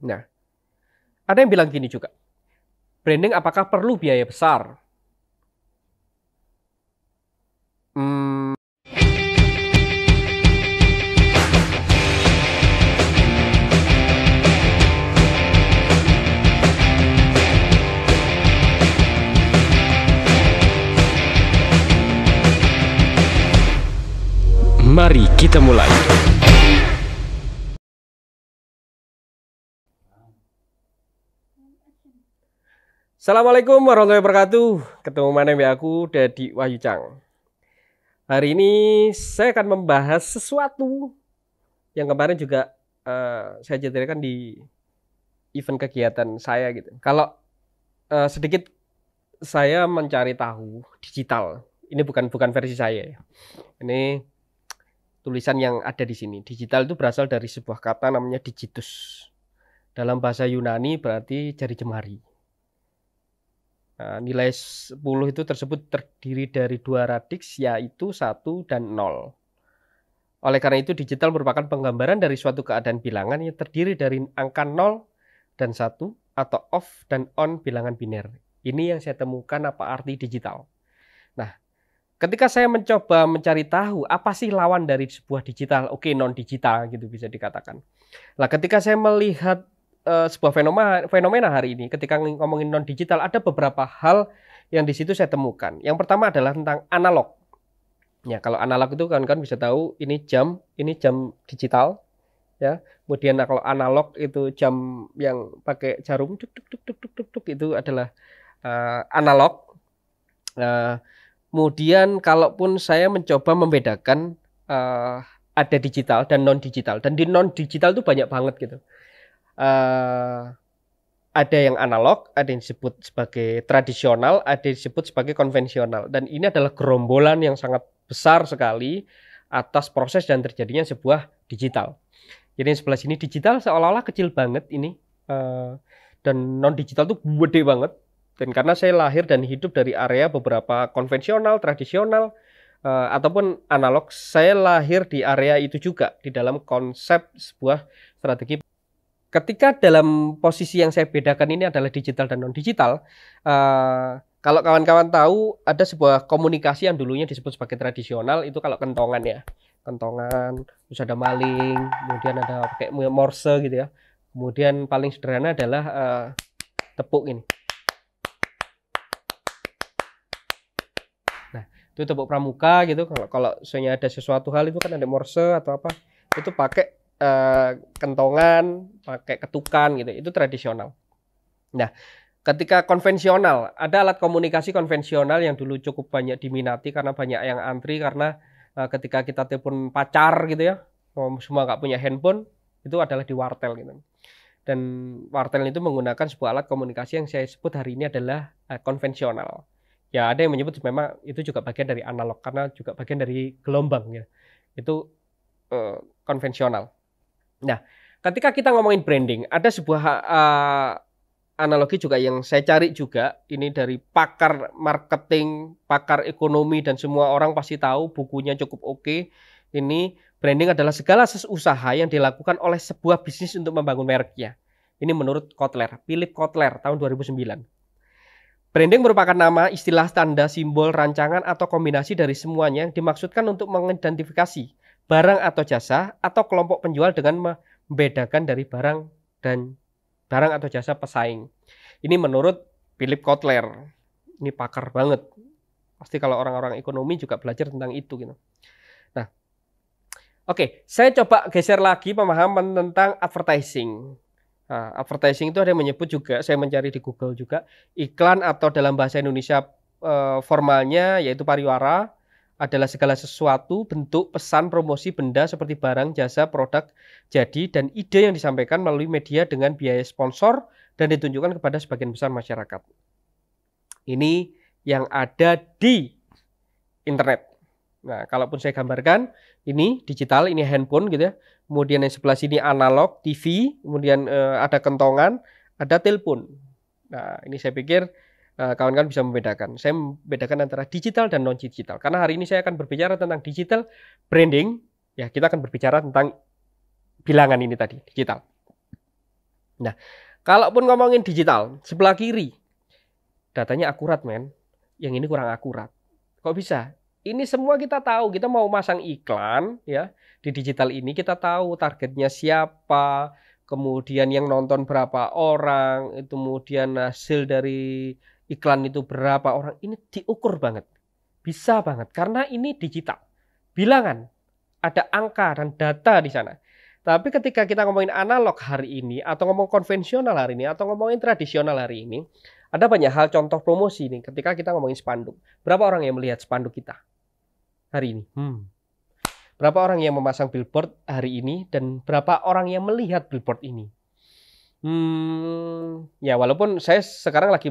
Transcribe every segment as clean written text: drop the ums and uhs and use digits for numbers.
Nah, ada yang bilang gini juga, branding apakah perlu biaya besar? Hmm, Mari kita mulai. Assalamualaikum warahmatullahi wabarakatuh. Ketemu mana aku, Dedi Wahyu Chang. Hari ini saya akan membahas sesuatu yang kemarin juga saya ceritakan di event kegiatan saya gitu. Kalau sedikit saya mencari tahu digital. Ini bukan versi saya ya. Ini tulisan yang ada di sini. Digital itu berasal dari sebuah kata namanya digitus. Dalam bahasa Yunani berarti jari jemari. Nah, nilai 10 itu tersebut terdiri dari dua radiks, yaitu 1 dan 0. Oleh karena itu, digital merupakan penggambaran dari suatu keadaan bilangan yang terdiri dari angka 0 dan 1 atau off dan on bilangan biner. Ini yang saya temukan apa arti digital. Nah, ketika saya mencoba mencari tahu apa sih lawan dari sebuah digital, oke, non-digital gitu bisa dikatakan. Nah, ketika saya melihat sebuah fenomena hari ini, ketika ngomongin non-digital, ada beberapa hal yang di situ saya temukan. Yang pertama adalah tentang analog. Ya, kalau analog itu kan bisa tahu ini jam digital, ya. Kemudian kalau analog itu jam yang pakai jarum tuk tuk tuk tuk tuk tuk, tuk itu adalah analog. Kemudian kalaupun saya mencoba membedakan ada digital dan non digital, dan di non digital itu banyak banget gitu. Ada yang analog, ada yang disebut sebagai tradisional, ada yang disebut sebagai konvensional, dan ini adalah gerombolan yang sangat besar sekali atas proses dan terjadinya sebuah digital. Jadi yang sebelah sini digital seolah-olah kecil banget ini, dan non digital tuh gede banget. Dan karena saya lahir dan hidup dari area beberapa konvensional, tradisional, ataupun analog, saya lahir di area itu juga di dalam konsep sebuah strategi. Ketika dalam posisi yang saya bedakan ini adalah digital dan non-digital, kalau kawan-kawan tahu ada sebuah komunikasi yang dulunya disebut sebagai tradisional, itu kalau kentongan ya. Kentongan, terus ada maling, kemudian ada pakai morse gitu ya. Kemudian paling sederhana adalah tepuk ini. Nah, itu tepuk pramuka gitu. Kalau misalnya ada sesuatu hal itu kan ada morse atau apa, itu pakai kentongan, pakai ketukan gitu, itu tradisional. Nah, ketika konvensional, ada alat komunikasi konvensional yang dulu cukup banyak diminati karena banyak yang antri, karena ketika kita telepon pacar gitu ya, semua nggak punya handphone, itu adalah di wartel gitu. Dan wartel itu menggunakan sebuah alat komunikasi yang saya sebut hari ini adalah konvensional. Ya, ada yang menyebut memang itu juga bagian dari analog karena juga bagian dari gelombang ya. Itu konvensional. Nah, ketika kita ngomongin branding, ada sebuah analogi juga yang saya cari juga, ini dari pakar marketing, pakar ekonomi, dan semua orang pasti tahu, bukunya cukup oke. Ini branding adalah segala usaha yang dilakukan oleh sebuah bisnis untuk membangun mereknya. Ini menurut Kotler, Philip Kotler tahun 2009. Branding merupakan nama, istilah, tanda, simbol, rancangan, atau kombinasi dari semuanya yang dimaksudkan untuk mengidentifikasi barang atau jasa atau kelompok penjual dengan membedakan dari barang atau jasa pesaing. Ini menurut Philip Kotler. Ini pakar banget. Pasti kalau orang-orang ekonomi juga belajar tentang itu gitu. Nah, oke, saya coba geser lagi pemahaman tentang advertising. Nah, advertising itu ada yang menyebut juga, saya mencari di Google juga, iklan atau dalam bahasa Indonesia formalnya yaitu pariwara, adalah segala sesuatu, bentuk, pesan, promosi, benda seperti barang, jasa, produk, jadi, dan ide yang disampaikan melalui media dengan biaya sponsor dan ditunjukkan kepada sebagian besar masyarakat. Ini yang ada di internet. Nah, kalaupun saya gambarkan, ini digital, ini handphone gitu ya. Kemudian yang sebelah sini analog, TV, kemudian ada kentongan, ada telepon. Nah, ini saya pikir kawan-kawan bisa membedakan. Saya membedakan antara digital dan non-digital. Karena hari ini saya akan berbicara tentang digital branding. Ya, kita akan berbicara tentang bilangan ini tadi, digital. Nah, kalaupun ngomongin digital, sebelah kiri datanya akurat, men. Yang ini kurang akurat. Kok bisa? Ini semua kita tahu, kita mau masang iklan ya di digital ini, kita tahu targetnya siapa, kemudian yang nonton berapa orang, itu kemudian hasil dari iklan itu berapa orang. Ini diukur banget. Bisa banget karena ini digital. Bilangan, ada angka dan data di sana. Tapi ketika kita ngomongin analog hari ini, atau ngomong konvensional hari ini, atau ngomongin tradisional hari ini, ada banyak hal contoh promosi nih ketika kita ngomongin spanduk. Berapa orang yang melihat spanduk kita hari ini? Berapa orang yang memasang billboard hari ini, dan berapa orang yang melihat billboard ini? Ya walaupun saya sekarang lagi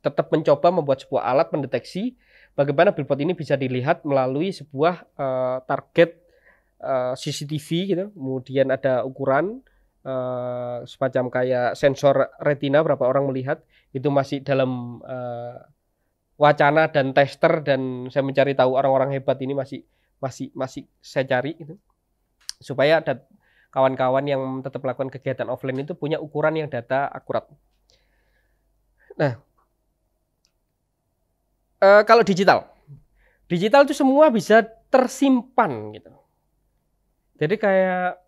tetap mencoba membuat sebuah alat mendeteksi bagaimana billboard ini bisa dilihat melalui sebuah target CCTV gitu, kemudian ada ukuran semacam kayak sensor retina berapa orang melihat, itu masih dalam wacana dan tester, dan saya mencari tahu orang-orang hebat ini masih saya cari gitu, supaya ada kawan-kawan yang tetap melakukan kegiatan offline itu punya ukuran yang data akurat. Nah, kalau digital itu semua bisa tersimpan gitu. Jadi kayak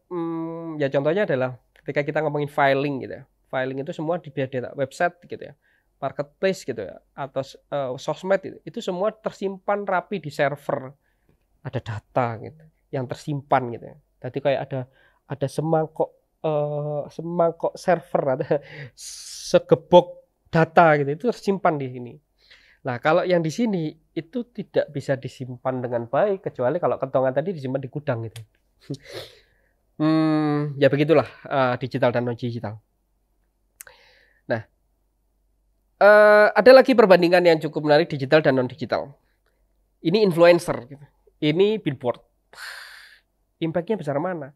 ya contohnya adalah ketika kita ngomongin filing gitu ya. Filing itu semua di data website gitu ya. Marketplace gitu ya, atau sosmed itu semua tersimpan rapi di server. Ada data gitu yang tersimpan gitu ya. Jadi kayak ada semangkok server, ada segebok data gitu, itu tersimpan di sini. Nah, kalau yang di sini itu tidak bisa disimpan dengan baik kecuali kalau kentongan tadi disimpan di gudang gitu. Ya begitulah digital dan non digital. Nah, ada lagi perbandingan yang cukup menarik digital dan non digital. Ini influencer gitu. Ini billboard. Impactnya besar mana?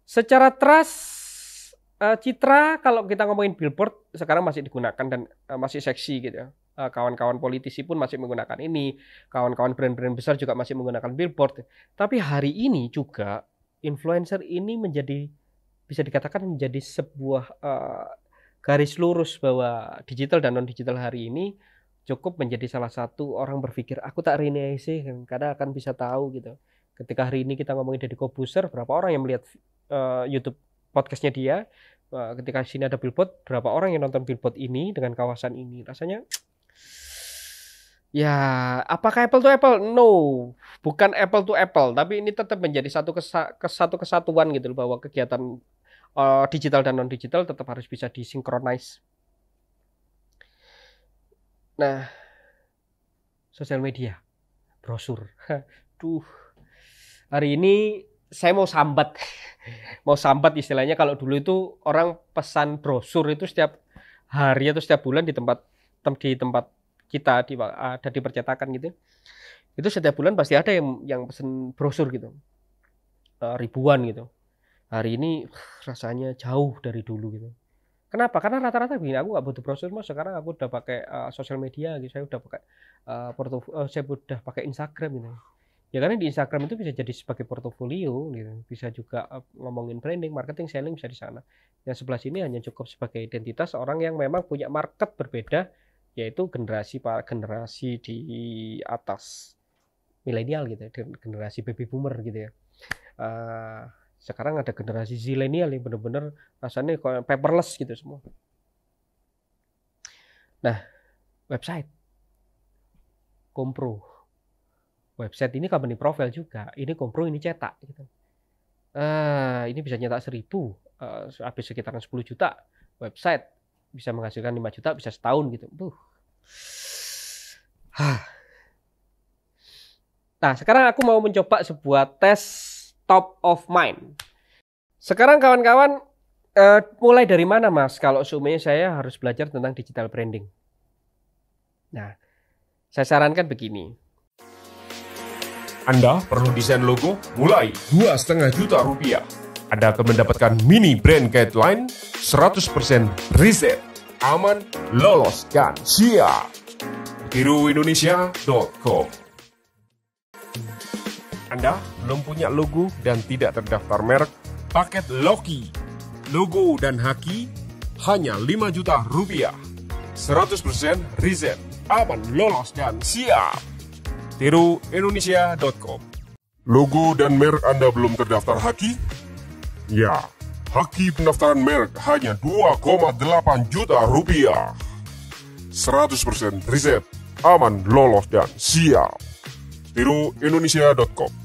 Secara trust citra, kalau kita ngomongin billboard sekarang masih digunakan dan masih seksi gitu ya. Kawan-kawan politisi pun masih menggunakan ini, kawan-kawan brand-brand besar juga masih menggunakan billboard. Tapi hari ini juga influencer ini bisa dikatakan menjadi sebuah garis lurus bahwa digital dan non digital hari ini cukup menjadi salah satu orang berpikir aku tak rini sih, karena akan bisa tahu gitu. Ketika hari ini kita ngomongin Deddy Corbuzier, berapa orang yang melihat YouTube podcastnya dia, ketika sini ada billboard, berapa orang yang nonton billboard ini dengan kawasan ini. Rasanya ya, apakah apple to apple? No, bukan apple to apple, tapi ini tetap menjadi satu kesatuan gitu loh, bahwa kegiatan digital dan non digital tetap harus bisa disinkronize. Nah, sosial media, brosur. Hari ini saya mau sambat. Mau sambat istilahnya, kalau dulu itu orang pesan brosur itu setiap hari atau setiap bulan di tempat kita ada di percetakan gitu. Itu setiap bulan pasti ada yang pesen brosur gitu. Ribuan gitu. Hari ini rasanya jauh dari dulu gitu. Kenapa? Karena rata-rata begini, aku nggak butuh brosur mas. Sekarang aku udah pakai sosial media gitu. Saya udah pakai saya udah pakai Instagram gitu. Ya karena di Instagram itu bisa jadi sebagai portofolio gitu. Bisa juga ngomongin branding, marketing, selling bisa di sana. Yang sebelah sini hanya cukup sebagai identitas orang yang memang punya market berbeda, yaitu generasi di atas milenial gitu, generasi baby boomer gitu ya. Sekarang ada generasi zilenial yang benar-benar rasanya kayak paperless gitu semua. Nah, website kompro, website ini company profile juga, ini kompro, ini cetak gitu. Ini bisa nyetak 1000, habis sekitaran 10 juta. Website bisa menghasilkan 5 juta, bisa setahun gitu. Nah, sekarang aku mau mencoba sebuah tes top of mind. Sekarang kawan-kawan, mulai dari mana mas? Kalau seumurnya saya harus belajar tentang digital branding. Nah, saya sarankan begini. Anda perlu desain logo mulai 2,5 juta rupiah. Anda akan mendapatkan mini brand guideline 100% riset, aman, lolos, dan siap. Giroindonesia.com. Anda belum punya logo dan tidak terdaftar merek? Paket Loki, logo dan haki hanya 5 juta rupiah. 100% riset, aman, lolos, dan siap. Tiru Indonesia.com. Logo dan merek Anda belum terdaftar Haki? Ya, Haki pendaftaran merek hanya 2,8 juta rupiah. 100% riset, aman, lolos, dan siap. Tiru Indonesia.com.